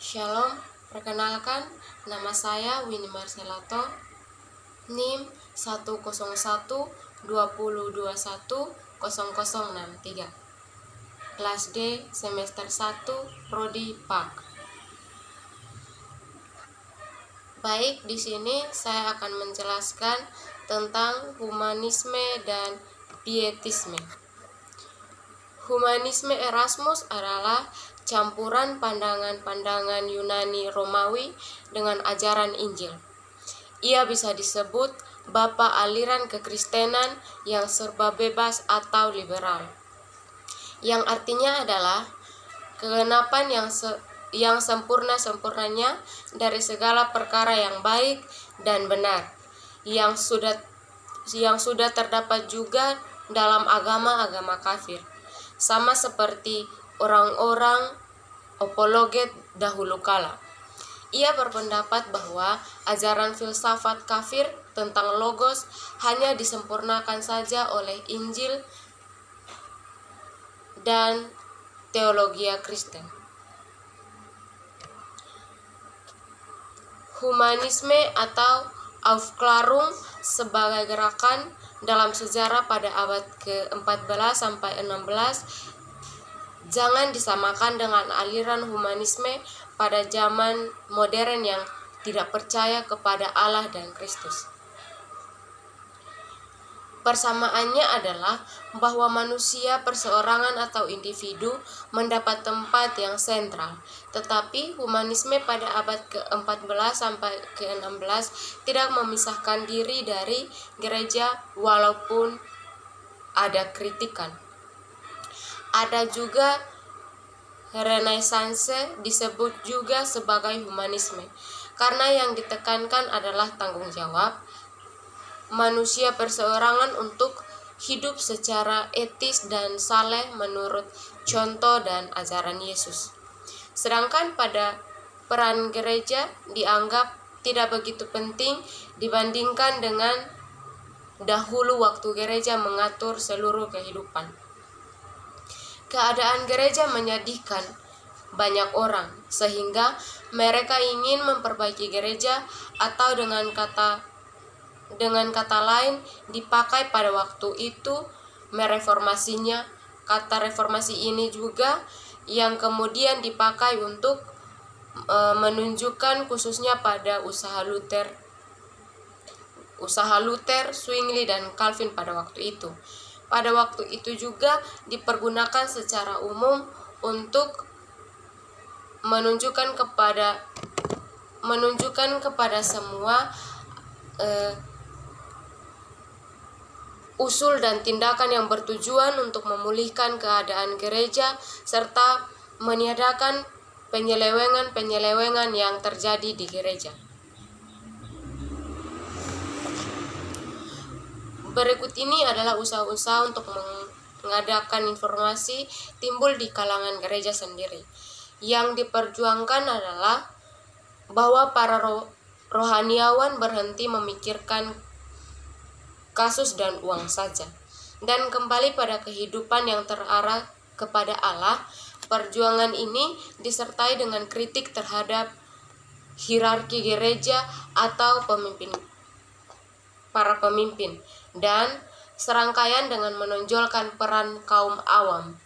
Shalom, perkenalkan nama saya Winnie Marcelato, NIM 10120210063, kelas D semester 1 Prodi PAK. Baik, di sini saya akan menjelaskan tentang humanisme dan pietisme. Humanisme Erasmus adalah campuran pandangan-pandangan Yunani Romawi dengan ajaran Injil. Ia bisa disebut bapa aliran kekristenan yang serba bebas atau liberal, yang artinya adalah kegenapan yang sempurna-sempurnanya dari segala perkara yang baik dan benar, yang sudah terdapat juga dalam agama-agama kafir, sama seperti orang-orang apologet dahulu kala. Ia berpendapat bahwa ajaran filsafat kafir tentang logos hanya disempurnakan saja oleh Injil dan teologi Kristen. Humanisme atau Aufklärung sebagai gerakan dalam sejarah pada abad ke-14 sampai 16 jangan disamakan dengan aliran humanisme pada zaman modern yang tidak percaya kepada Allah dan Kristus. Persamaannya adalah bahwa manusia perseorangan atau individu mendapat tempat yang sentral, tetapi humanisme pada abad ke-14 sampai ke-16 tidak memisahkan diri dari gereja walaupun ada kritikan. Ada juga Renaissance disebut juga sebagai humanisme, karena yang ditekankan adalah tanggung jawab manusia perseorangan untuk hidup secara etis dan saleh menurut contoh dan ajaran Yesus. Sedangkan pada peran gereja dianggap tidak begitu penting dibandingkan dengan dahulu waktu gereja mengatur seluruh kehidupan. Keadaan gereja menyedihkan banyak orang, sehingga mereka ingin memperbaiki gereja, atau dengan kata lain dipakai pada waktu itu mereformasinya. Kata reformasi ini juga yang kemudian dipakai untuk menunjukkan khususnya pada usaha Luther, Zwingli, dan Calvin pada waktu itu. Pada waktu itu juga dipergunakan secara umum untuk menunjukkan kepada semua usul dan tindakan yang bertujuan untuk memulihkan keadaan gereja serta meniadakan penyelewengan yang terjadi di gereja. Berikut ini adalah usaha-usaha untuk mengadakan informasi timbul di kalangan gereja sendiri. Yang diperjuangkan adalah bahwa para rohaniawan berhenti memikirkan kasus dan uang saja, dan kembali pada kehidupan yang terarah kepada Allah. Perjuangan ini disertai dengan kritik terhadap hierarki gereja atau para pemimpin, dan serangkaian dengan menonjolkan peran kaum awam.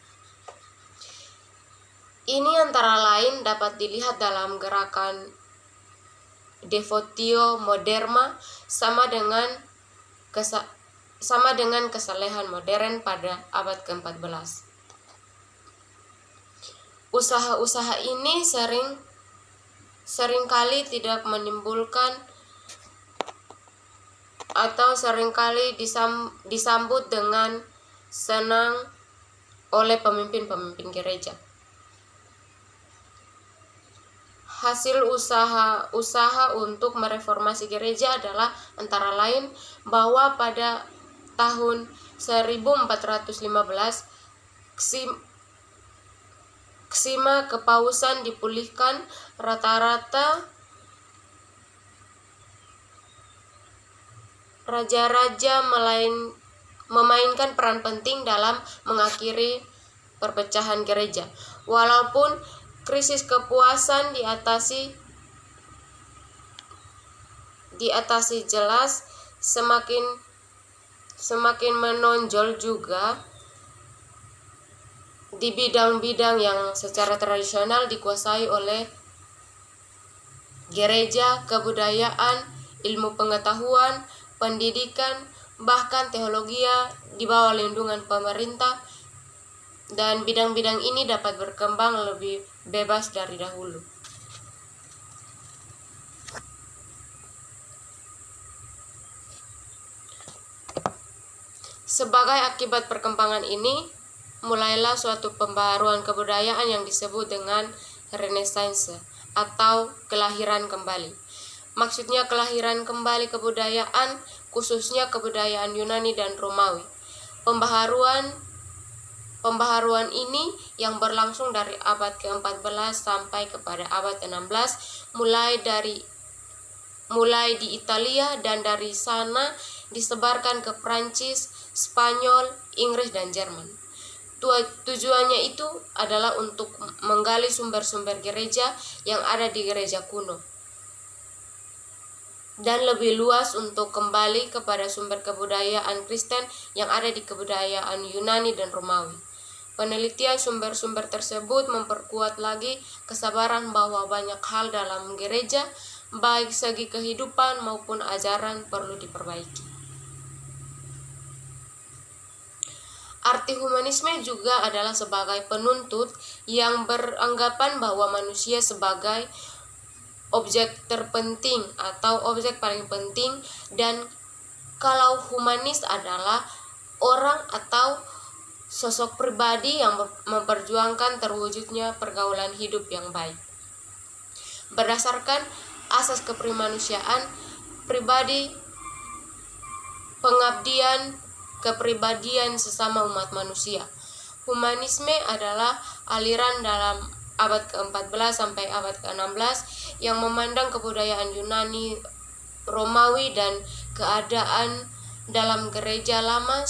Ini antara lain dapat dilihat dalam gerakan Devotio Moderna sama dengan kesalehan modern pada abad ke-14. Usaha-usaha ini seringkali tidak menimbulkan atau seringkali disambut dengan senang oleh pemimpin-pemimpin gereja. Hasil usaha untuk mereformasi gereja adalah antara lain bahwa pada tahun 1415 ksima kepausan dipulihkan. Rata-rata raja-raja memainkan peran penting dalam mengakhiri perpecahan gereja. Walaupun Krisis kepuasan diatasi jelas, semakin menonjol juga di bidang-bidang yang secara tradisional dikuasai oleh gereja, kebudayaan, ilmu pengetahuan, pendidikan, bahkan teologi di bawah lindungan pemerintah, dan bidang-bidang ini dapat berkembang lebih bebas dari dahulu. Sebagai akibat perkembangan ini, mulailah suatu pembaharuan kebudayaan yang disebut dengan Renaissance atau kelahiran kembali. Maksudnya kelahiran kembali kebudayaan, khususnya kebudayaan Yunani dan Romawi. Pembaharuan ini yang berlangsung dari abad ke-14 sampai kepada abad ke-16, mulai di Italia, dan dari sana disebarkan ke Prancis, Spanyol, Inggris, dan Jerman. Tujuannya itu adalah untuk menggali sumber-sumber gereja yang ada di gereja kuno, dan lebih luas untuk kembali kepada sumber kebudayaan Kristen yang ada di kebudayaan Yunani dan Romawi. Penelitian sumber-sumber tersebut memperkuat lagi kesabaran bahwa banyak hal dalam gereja, baik segi kehidupan maupun ajaran, perlu diperbaiki. Arti humanisme juga adalah sebagai penuntut yang beranggapan bahwa manusia sebagai objek terpenting atau objek paling penting, dan kalau humanis adalah orang atau sosok pribadi yang memperjuangkan terwujudnya pergaulan hidup yang baik berdasarkan asas keprimanusiaan, pribadi, pengabdian, kepribadian sesama umat manusia. Humanisme adalah aliran dalam abad ke-14 sampai abad ke-16 yang memandang kebudayaan Yunani, Romawi, dan keadaan dalam gereja lama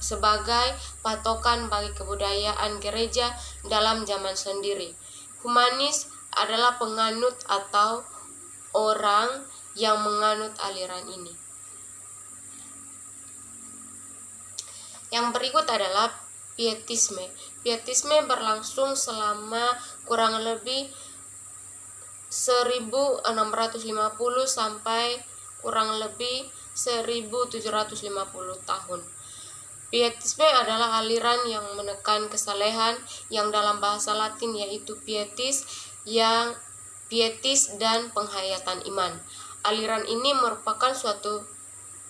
sebagai patokan bagi kebudayaan gereja dalam zaman sendiri. Humanis adalah penganut atau orang yang menganut aliran ini. Yang berikut adalah Pietisme. Pietisme berlangsung selama kurang lebih 1650 sampai kurang lebih 1750 tahun. Pietisme adalah aliran yang menekan kesalehan, yang dalam bahasa Latin yaitu pietis dan penghayatan iman. Aliran ini merupakan suatu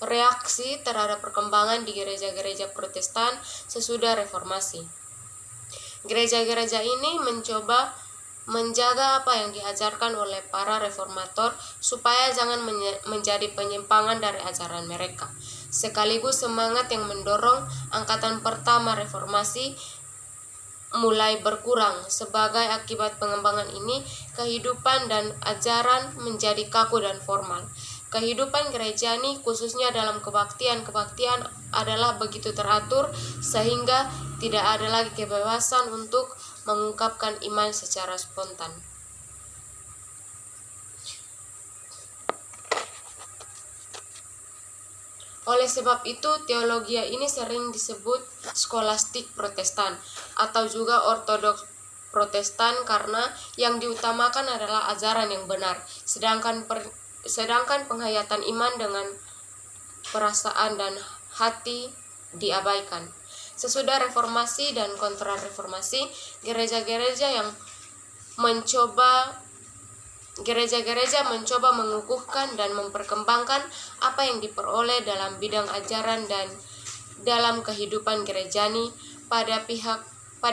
reaksi terhadap perkembangan di gereja-gereja Protestan sesudah reformasi. Gereja-gereja ini mencoba menjaga apa yang diajarkan oleh para reformator supaya jangan menjadi penyimpangan dari ajaran mereka. Sekaligus semangat yang mendorong angkatan pertama reformasi mulai berkurang. Sebagai akibat pengembangan ini, kehidupan dan ajaran menjadi kaku dan formal. Kehidupan gerejani khususnya dalam kebaktian adalah begitu teratur sehingga tidak ada lagi kebebasan untuk mengungkapkan iman secara spontan. Oleh sebab itu, teologi ini sering disebut skolastik Protestan atau juga ortodoks Protestan karena yang diutamakan adalah ajaran yang benar, sedangkan penghayatan iman dengan perasaan dan hati diabaikan. Sesudah reformasi dan kontra-reformasi, gereja-gereja mencoba mengukuhkan dan memperkembangkan apa yang diperoleh dalam bidang ajaran dan dalam kehidupan gerejani. Pada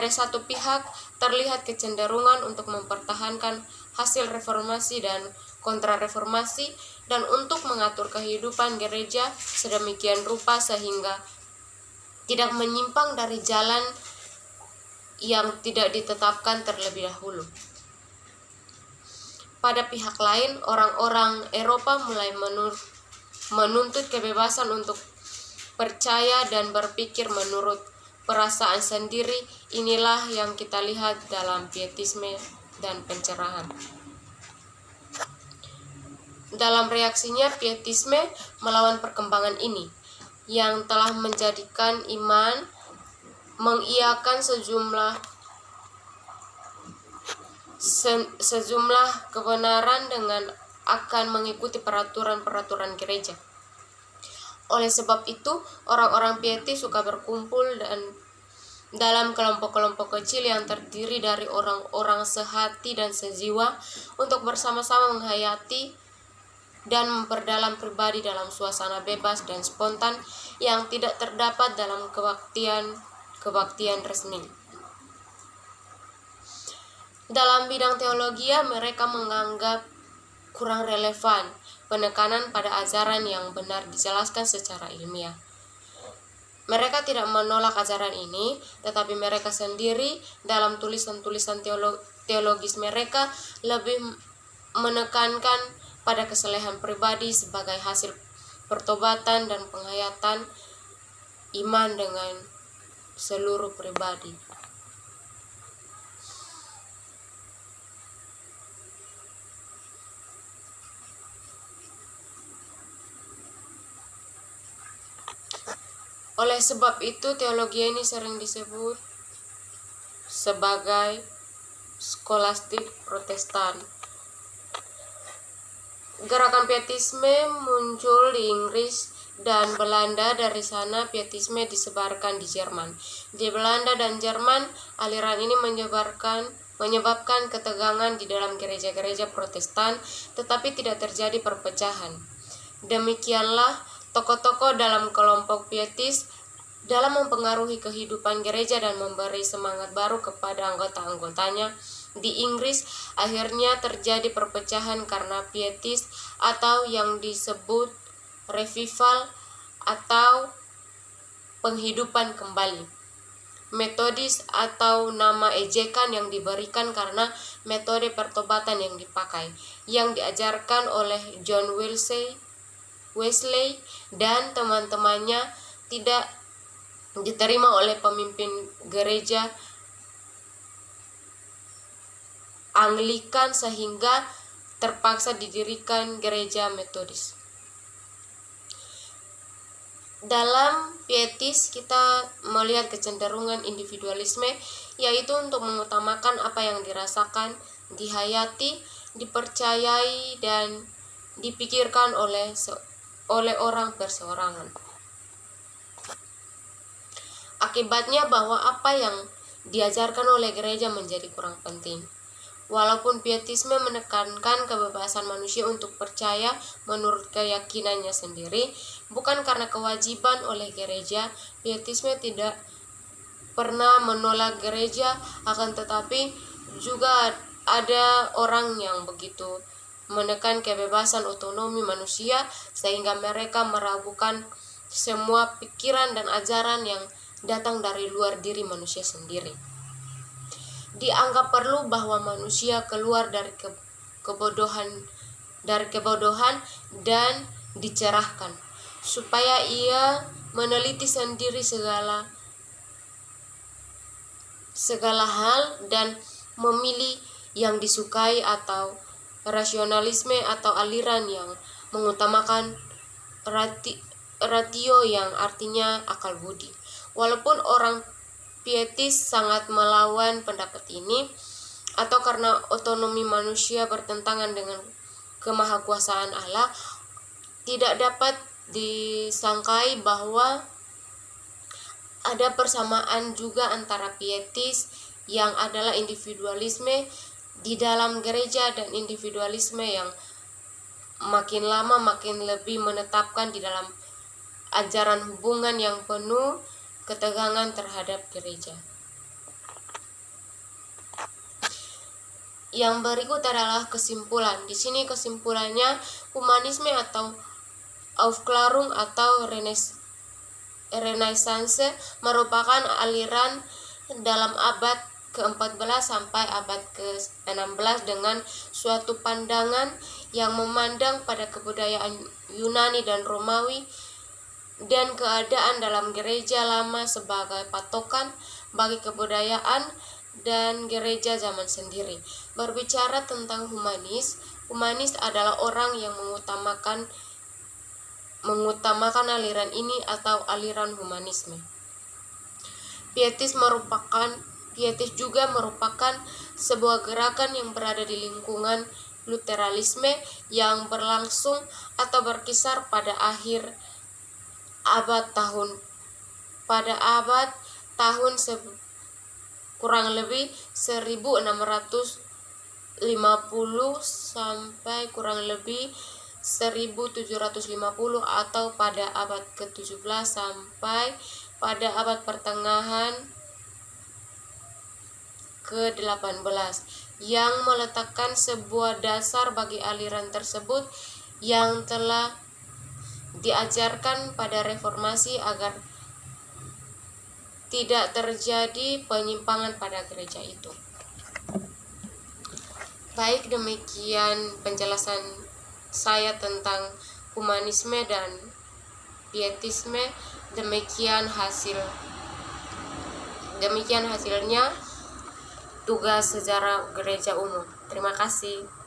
satu pihak terlihat kecenderungan untuk mempertahankan hasil reformasi dan kontra-reformasi dan untuk mengatur kehidupan gereja sedemikian rupa sehingga tidak menyimpang dari jalan yang tidak ditetapkan terlebih dahulu. Pada pihak lain, orang-orang Eropa mulai menuntut kebebasan untuk percaya dan berpikir menurut perasaan sendiri. Inilah yang kita lihat dalam Pietisme dan pencerahan. Dalam reaksinya, Pietisme melawan perkembangan ini, yang telah menjadikan iman mengiyakan sejumlah kebenaran dengan akan mengikuti peraturan-peraturan gereja. Oleh sebab itu, orang-orang Pietis suka berkumpul dan dalam kelompok-kelompok kecil yang terdiri dari orang-orang sehati dan sejiwa untuk bersama-sama menghayati dan memperdalam pribadi dalam suasana bebas dan spontan yang tidak terdapat dalam kebaktian resmi. Dalam bidang teologi, mereka menganggap kurang relevan penekanan pada ajaran yang benar dijelaskan secara ilmiah. Mereka tidak menolak ajaran ini, tetapi mereka sendiri dalam tulisan-tulisan teologis mereka lebih menekankan pada kesalehan pribadi sebagai hasil pertobatan dan penghayatan iman dengan seluruh pribadi. Oleh sebab itu, teologi ini sering disebut sebagai skolastik Protestan. Gerakan Pietisme muncul di Inggris dan Belanda. Dari sana Pietisme disebarkan di Jerman. Di Belanda dan Jerman, aliran ini menyebabkan ketegangan di dalam gereja-gereja Protestan, tetapi tidak terjadi perpecahan. Demikianlah tokoh-tokoh dalam kelompok Pietis dalam mempengaruhi kehidupan gereja dan memberi semangat baru kepada anggota-anggotanya. Di Inggris akhirnya terjadi perpecahan karena Pietis atau yang disebut revival atau penghidupan kembali. Metodis atau nama ejekan yang diberikan karena metode pertobatan yang dipakai, yang diajarkan oleh John Wesley dan teman-temannya tidak diterima oleh pemimpin gereja Anglikan sehingga terpaksa didirikan gereja Metodis. Dalam Pietis kita melihat kecenderungan individualisme, yaitu untuk mengutamakan apa yang dirasakan, dihayati, dipercayai, dan dipikirkan oleh orang perseorangan. Akibatnya bahwa apa yang diajarkan oleh gereja menjadi kurang penting. Walaupun Pietisme menekankan kebebasan manusia untuk percaya menurut keyakinannya sendiri, bukan karena kewajiban oleh gereja, Pietisme tidak pernah menolak gereja, akan tetapi juga ada orang yang begitu menekan kebebasan otonomi manusia sehingga mereka meragukan semua pikiran dan ajaran yang datang dari luar diri manusia sendiri. Dianggap perlu bahwa manusia keluar dari kebodohan dan dicerahkan supaya ia meneliti sendiri segala hal dan memilih yang disukai, atau rasionalisme atau aliran yang mengutamakan ratio yang artinya akal budi. Walaupun orang Pietis sangat melawan pendapat ini, atau karena otonomi manusia bertentangan dengan kemahakuasaan Allah, tidak dapat disangkai bahwa ada persamaan juga antara Pietis yang adalah individualisme di dalam gereja dan individualisme yang makin lama makin lebih menetapkan di dalam ajaran hubungan yang penuh ketegangan terhadap gereja. Yang berikut adalah kesimpulan. Di sini kesimpulannya, humanisme atau Aufklärung atau Renaissance merupakan aliran dalam abad ke-14 sampai abad ke-16 dengan suatu pandangan yang memandang pada kebudayaan Yunani dan Romawi dan keadaan dalam gereja lama sebagai patokan bagi kebudayaan dan gereja zaman sendiri. Berbicara tentang humanis, humanis adalah orang yang mengutamakan aliran ini atau aliran humanisme. Pietis juga merupakan sebuah gerakan yang berada di lingkungan Luteranisme yang berlangsung atau berkisar pada abad tahun kurang lebih 1650 sampai kurang lebih 1750 atau pada abad ke-17 sampai pada abad pertengahan ke-18 yang meletakkan sebuah dasar bagi aliran tersebut yang telah diajarkan pada reformasi agar tidak terjadi penyimpangan pada gereja itu. Baik, demikian penjelasan saya tentang humanisme dan pietisme. Demikian hasilnya tugas sejarah gereja umum. Terima kasih.